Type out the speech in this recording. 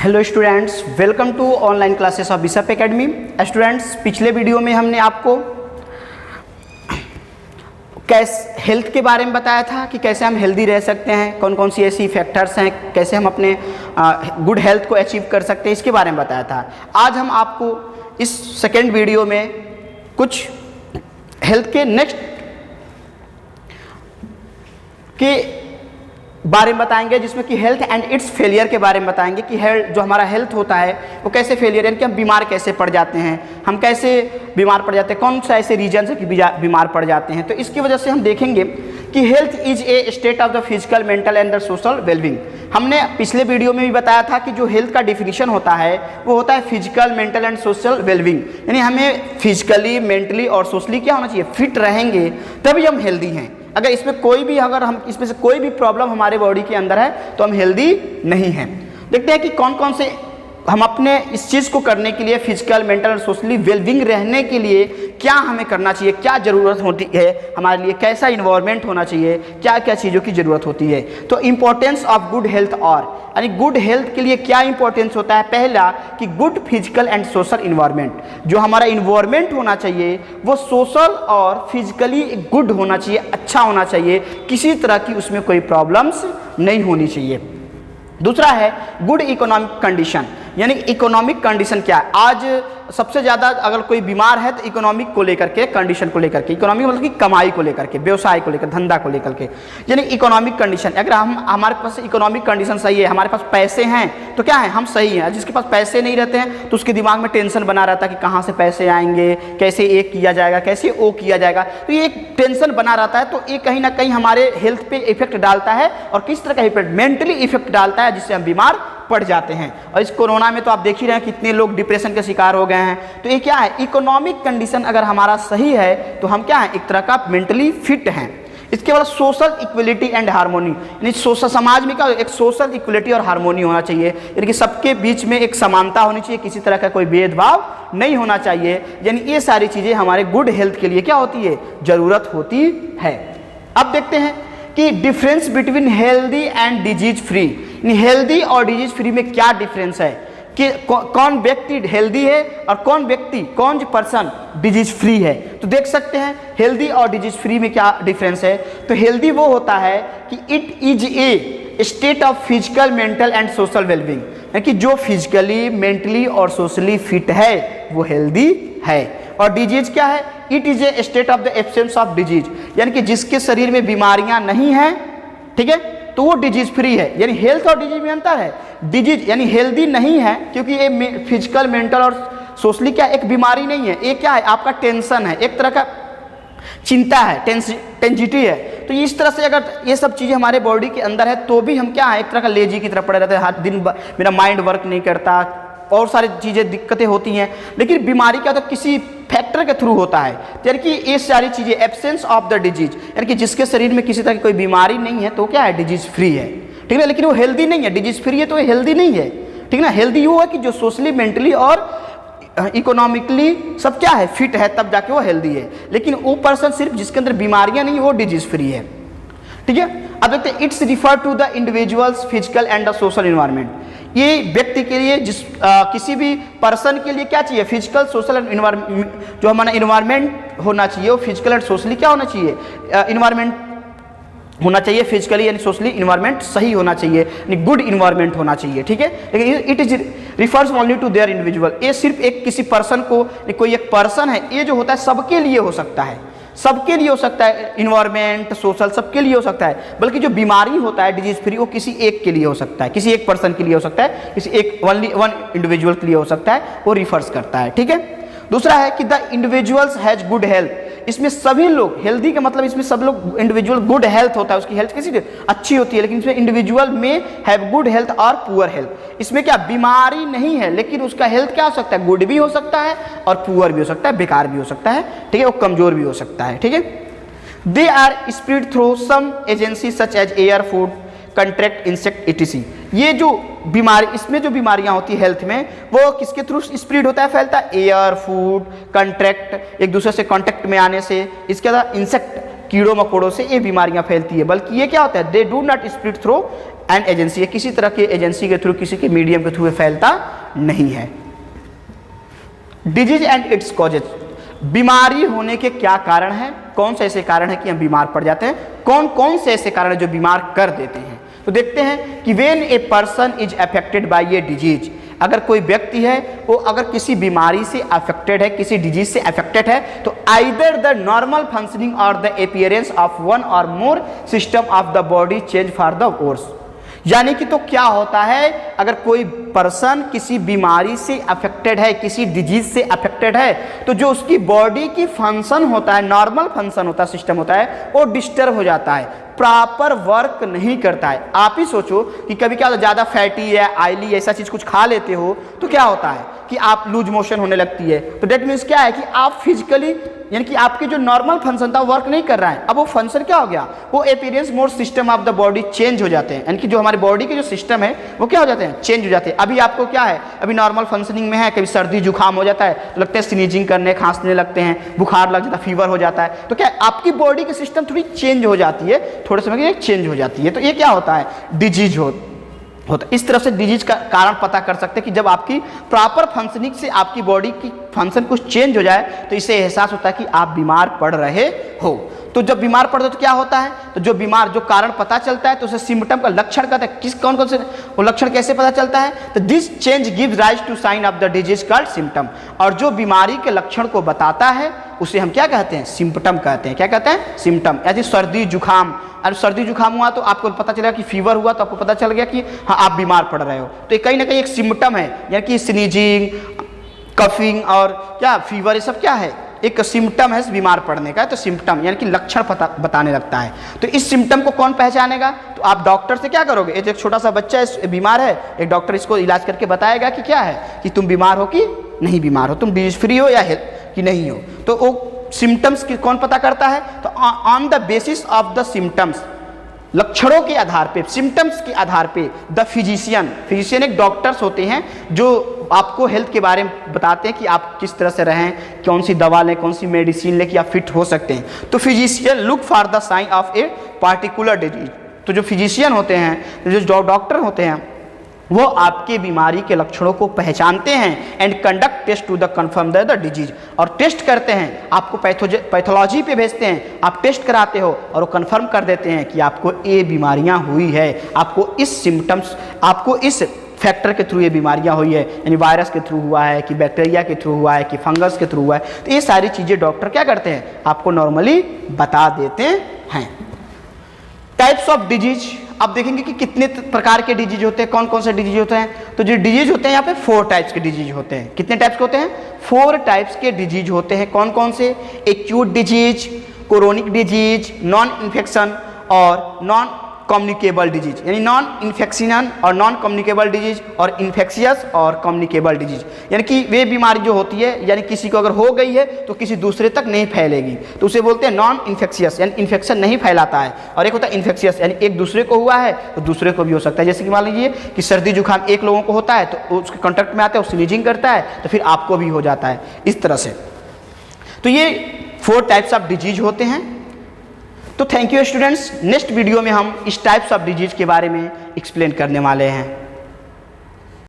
Hello students, welcome to online classes of Bishop Academy. Students, पिछले video में हमने आपको हेल्थ के बारे में बताया था कि कैसे हम हेल्दी रह सकते हैं, कौन कौन सी ऐसी फैक्टर्स हैं, कैसे हम अपने गुड हेल्थ को अचीव कर सकते हैं, इसके बारे में बताया था। आज हम आपको इस सेकेंड वीडियो में कुछ हेल्थ के नेक्स्ट के बारे में बताएंगे, जिसमें कि हेल्थ एंड इट्स फेलियर के बारे में बताएंगे कि हेल्थ जो हमारा हेल्थ होता है वो कैसे फेलियर, यानी कि हम बीमार कैसे पड़ जाते हैं, हम कैसे बीमार पड़ जाते हैं, कौन सा ऐसे रीजन है कि बीमार पड़ जाते हैं। तो इसकी वजह से हम देखेंगे कि health is a state of the physical, mental and the social wellbeing. हमने पिछले वीडियो में भी बताया था कि जो हेल्थ का डिफिनीशन होता है वो होता है physical, mental and social wellbeing, यानी हमें फिजिकली, मेंटली और सोशली क्या होना चाहिए, फिट रहेंगे तभी हम हेल्दी हैं। अगर इसमें कोई भी हम इसमें से कोई भी प्रॉब्लम हमारे बॉडी के अंदर है तो हम हेल्दी नहीं हैं। देखते हैं कि कौन कौन से हम अपने इस चीज़ को करने के लिए, फिजिकल, मेंटल और सोशली वेलबींग रहने के लिए क्या हमें करना चाहिए, क्या ज़रूरत होती है हमारे लिए, कैसा इन्वायरमेंट होना चाहिए, क्या क्या चीज़ों की ज़रूरत होती है। तो इम्पोर्टेंस ऑफ गुड हेल्थ, और यानी गुड हेल्थ के लिए क्या इंपॉर्टेंस होता है। पहला कि good physical and social environment, जो हमारा इन्वायरमेंट होना चाहिए वो सोशल और फिजिकली गुड होना चाहिए, अच्छा होना चाहिए, किसी तरह की उसमें कोई प्रॉब्लम्स नहीं होनी चाहिए। दूसरा है गुड इकोनॉमिक कंडीशन, यानी इकोनॉमिक कंडीशन क्या है। आज सबसे ज़्यादा अगर कोई बीमार है तो इकोनॉमिक को लेकर के, कंडीशन को लेकर के, इकोनॉमिक मतलब कि कमाई को लेकर के, व्यवसाय को लेकर, धंधा को लेकर के, यानी इकोनॉमिक कंडीशन। अगर हमारे पास इकोनॉमिक कंडीशन सही है, हमारे पास पैसे हैं तो क्या है, हम सही हैं। जिसके पास पैसे नहीं रहते हैं तो उसके दिमाग में टेंशन बना रहता है कि कहाँ से पैसे आएंगे, कैसे ये किया जाएगा, कैसे वो किया जाएगा, तो ये एक टेंशन बना रहता है। तो ये कहीं ना कहीं हमारे हेल्थ पे इफेक्ट डालता है, और किस तरह का इफेक्ट, मेंटली इफेक्ट डालता है, जिससे हम बीमार पड़ जाते हैं। और इस कोरोना में तो आप देख ही रहे हैं कितने लोग डिप्रेशन के शिकार हो गए हैं। तो ये क्या है, इकोनॉमिक कंडीशन अगर हमारा सही है तो हम क्या है, एक तरह का मेंटली फिट हैं। इसके बाद सोशल इक्वलिटी एंड हार्मोनी, यानी सोशल समाज में क्या, एक सोशल इक्वलिटी और हार्मोनी होना चाहिए, यानी कि सबके बीच में एक समानता होनी चाहिए, किसी तरह का कोई भेदभाव नहीं होना चाहिए। यानी ये सारी चीज़ें हमारे गुड हेल्थ के लिए क्या होती है, ज़रूरत होती है। अब देखते हैं कि difference between healthy and disease free, healthy और डिजीज फ्री में क्या डिफरेंस है, कि कौन व्यक्ति हेल्दी है और कौन पर्सन डिजीज फ्री है। तो देख सकते हैं हेल्दी और डिजीज फ्री में क्या डिफरेंस है। तो हेल्दी वो होता है कि it is a state of physical, mental and social wellbeing, यानी कि जो फिजिकली, मेंटली और सोशली फिट है वो हेल्दी है। और डिजीज क्या है, it is a state of the absence of disease, यानी कि जिसके शरीर में बीमारियां नहीं हैं, ठीक है, तो वो डिजीज फ्री है। यानी हेल्थ और डिजीज में अंतर है। डिजीज यानी हेल्दी नहीं है क्योंकि ये फिजिकल, मेंटल और सोशली क्या, एक बीमारी नहीं है, ये क्या है, आपका टेंशन है, एक तरह का चिंता है, टेंजिटी है। तो इस तरह से अगर ये सब चीज़ें हमारे बॉडी के अंदर है तो भी हम क्या है, एक तरह का लेजी की तरफ पड़े रहते हैं, हर दिन मेरा माइंड वर्क नहीं करता, और सारी चीज़ें दिक्कतें होती हैं। लेकिन बीमारी क्या तो किसी फैक्टर के थ्रू होता है, यानी कि ये सारी चीज़ें एब्सेंस ऑफ द डिजीज, यानी कि जिसके शरीर में किसी तरह की कोई बीमारी नहीं है तो क्या है, डिजीज फ्री है, ठीक है। लेकिन वो हेल्दी नहीं है, डिजीज फ्री है तो हेल्दी नहीं है, ठीक है ना। हेल्दी वो है कि जो सोशली, मेंटली और इकोनॉमिकली सब क्या है, फिट है, तब जाके वो हेल्दी है। लेकिन वो पर्सन सिर्फ जिसके अंदर बीमारियां नहीं, वो डिजीज फ्री है, ठीक है। अब देखते हैं, it's refer to the individuals physical and the social environment. ये व्यक्ति के लिए, किसी भी पर्सन के लिए क्या चाहिए, फिजिकल, सोशल एंड इन्वायरमेंट, जो हमारा इन्वायरमेंट होना चाहिए वो फिजिकल एंड सोशली क्या होना चाहिए, इन्वायरमेंट होना चाहिए, फिजिकली यानी सोशली इन्वायरमेंट सही होना चाहिए, यानी गुड इन्वायरमेंट होना चाहिए, ठीक है। लेकिन it is refers only to their individual, ये सिर्फ एक किसी पर्सन को, कोई एक पर्सन है, ये जो होता है सबके लिए हो सकता है, सबके लिए हो सकता है, इन्वायरमेंट, सोशल सबके लिए हो सकता है। बल्कि जो बीमारी होता है डिजीज फ्री, वो किसी एक के लिए हो सकता है, किसी एक पर्सन के लिए हो सकता है, किसी एक वन इंडिविजुअल के लिए हो सकता है, वो रिफर्स करता है, ठीक है। दूसरा है कि the individuals has good health, इसमें सभी लोग, हेल्दी का मतलब इसमें सब लोग, इंडिविजुअल गुड हेल्थ होता है, उसकी हेल्थ कैसी अच्छी होती है। लेकिन इसमें इंडिविजुअल में हैव गुड हेल्थ और पुअर हेल्थ, इसमें क्या बीमारी नहीं है लेकिन उसका हेल्थ क्या हो सकता है, गुड भी हो सकता है और पुअर भी हो सकता है, बेकार भी हो सकता है, ठीक है, वो कमजोर भी हो सकता है, ठीक है। They are spread through some agency such as air, food, contract, insect, etc. ये जो बीमारी, इसमें जो बीमारियां होती है हेल्थ में, वो किसके थ्रू स्प्रेड होता है, फैलता है, एयर, फूड, कंट्रैक्ट, एक दूसरे से कांटेक्ट में आने से, इसके अलावा इंसेक्ट, कीड़ों मकोड़ों से ये बीमारियां फैलती है। बल्कि ये क्या होता है, they do not spread through an agency है, किसी तरह की एजेंसी के थ्रू, किसी के मीडियम के थ्रू फैलता नहीं है। डिजीज एंड इट्स कॉजेज, बीमारी होने के क्या कारण हैं, कौन से ऐसे कारण हैं कि हम बीमार पड़ जाते हैं, कौन कौन से ऐसे कारण हैं जो बीमार कर देते हैं। तो देखते हैं कि when a person is affected by a disease, अगर कोई व्यक्ति है वो अगर किसी बीमारी से अफेक्टेड है, किसी डिजीज से अफेक्टेड है, तो either the normal functioning or the appearance of one or more system of the body change for the worse. यानी कि तो क्या होता है, अगर कोई पर्सन किसी बीमारी से अफेक्टेड है, किसी डिजीज से अफेक्टेड है, तो जो उसकी बॉडी की फंक्शन होता है, नॉर्मल फंक्शन होता है, सिस्टम होता है, वो डिस्टर्ब हो जाता है, प्रॉपर वर्क नहीं करता है। आप ही सोचो कि कभी क्या होता है, ज़्यादा फैटी या ऑयली ऐसा चीज़ कुछ खा लेते हो तो क्या होता है कि आप लूज मोशन होने लगती है। तो डेट मीन्स क्या है कि आप फिजिकली, यानी कि आपकी जो नॉर्मल फंक्शन था वर्क नहीं कर रहा है। अब वो फंक्शन क्या हो गया, वो appearance mode system of the body change हो जाते हैं, यानी कि जो हमारी बॉडी के जो सिस्टम है वो क्या हो जाते हैं, चेंज हो जाते हैं। अभी आपको क्या है, अभी नॉर्मल फंक्शनिंग में है, कभी सर्दी जुकाम हो जाता है तो लगता है स्नीजिंग करने, खांसने लगते हैं, बुखार लग जाता है, फीवर हो जाता है, तो क्या आपकी बॉडी की सिस्टम थोड़ी चेंज हो जाती है, थोड़े समय के लिए चेंज हो जाती है। तो ये क्या होता है, डिजीज होता। इस तरह से डिजीज का कारण पता कर सकते हैं कि जब आपकी प्रॉपर फंक्शनिंग से आपकी बॉडी की फंक्शन कुछ चेंज हो जाए तो इससे एहसास होता है कि आप बीमार पड़ रहे हो। तो जब बीमार पड़ते हो तो क्या होता है, तो जो बीमार जो कारण पता चलता है तो उसे सिम्टम का लक्षण कहते हैं। किस कौन कौन से वो लक्षण कैसे पता चलता है, तो this change gives rise to sign of the disease called symptom. और जो बीमारी के लक्षण को बताता है उसे हम क्या कहते हैं, सिम्पटम कहते हैं। क्या कहते हैं, सिम्पटम। यदि सर्दी जुकाम, अगर सर्दी जुकाम हुआ तो आपको पता चलेगा कि फीवर हुआ तो आपको पता चल गया कि हाँ आप बीमार पड़ रहे हो, तो ये कहीं ना कहीं एक सिम्पटम है, यानी कि स्नीजिंग, कफिंग और क्या फीवर, ये सब क्या है, एक सिम्पटम है बीमार पड़ने का। तो सिम्पटम यानी कि लक्षण बताने लगता है। तो इस सिम्पटम को कौन पहचानेगा, तो आप डॉक्टर से क्या करोगे, एक छोटा सा बच्चा बीमार है, एक डॉक्टर इसको इलाज करके बताएगा कि क्या है, कि तुम बीमार हो कि नहीं बीमार हो, तुम डिजीज फ्री हो या हेल्थ कि नहीं हो। तो वो सिम्टम्स की कौन पता करता है, तो on the basis of the symptoms, लक्षणों के आधार पे, सिम्टम्स के आधार पे द फिजिशियन एक डॉक्टर्स होते हैं जो आपको हेल्थ के बारे में बताते हैं कि आप किस तरह से रहें, कौन सी दवा लें, कौन सी मेडिसिन लें कि आप फिट हो सकते हैं। तो physician look for the sign of a particular disease. तो जो फिजिशियन होते हैं, जो डॉक्टर होते हैं, वो आपके बीमारी के लक्षणों को पहचानते हैं and conduct test to the confirm the disease, और टेस्ट करते हैं, आपको पैथोलॉजी पे भेजते हैं, आप टेस्ट कराते हो और वो कन्फर्म कर देते हैं कि आपको ये बीमारियां हुई है, आपको इस सिम्टम्स, आपको इस फैक्टर के थ्रू ये बीमारियां हुई है, यानी वायरस के थ्रू हुआ है कि बैक्टीरिया के थ्रू हुआ है कि फंगस के थ्रू हुआ है। तो ये सारी चीज़ें डॉक्टर क्या करते हैं, आपको नॉर्मली बता देते हैं। टाइप्स ऑफ डिजीज, अब देखेंगे कि कितने प्रकार के डिजीज होते हैं, कौन कौन से डिजीज होते हैं। तो जो डिजीज होते हैं यहाँ पे 4 टाइप्स के डिजीज होते हैं। कितने टाइप्स के होते हैं, 4 टाइप्स के डिजीज होते हैं। कौन कौन से, acute disease, chronic disease, non infection और नॉन कम्युनिकेबल डिजीज, यानी नॉन इन्फेक्शन और नॉन कम्युनिकेबल डिजीज, और इन्फेक्शियस और कम्युनिकेबल डिजीज, यानी कि वे बीमारी जो होती है, यानी किसी को अगर हो गई है तो किसी दूसरे तक नहीं फैलेगी, तो उसे बोलते हैं नॉन इन्फेक्शियस, यानी इन्फेक्शन नहीं फैलाता है। और एक होता है इन्फेक्शियस, यानी एक दूसरे को हुआ है तो दूसरे को भी हो सकता है। जैसे कि मान लीजिए कि सर्दी जुकाम एक लोगों को होता है तो उसके कॉन्टैक्ट में आता है, वो स्नीजिंग करता है तो फिर आपको भी हो जाता है, इस तरह से। तो ये 4 टाइप्स ऑफ डिजीज होते हैं। तो thank you students, next video में हम इस टाइप्स ऑफ डिजीज के बारे में एक्सप्लेन करने वाले हैं।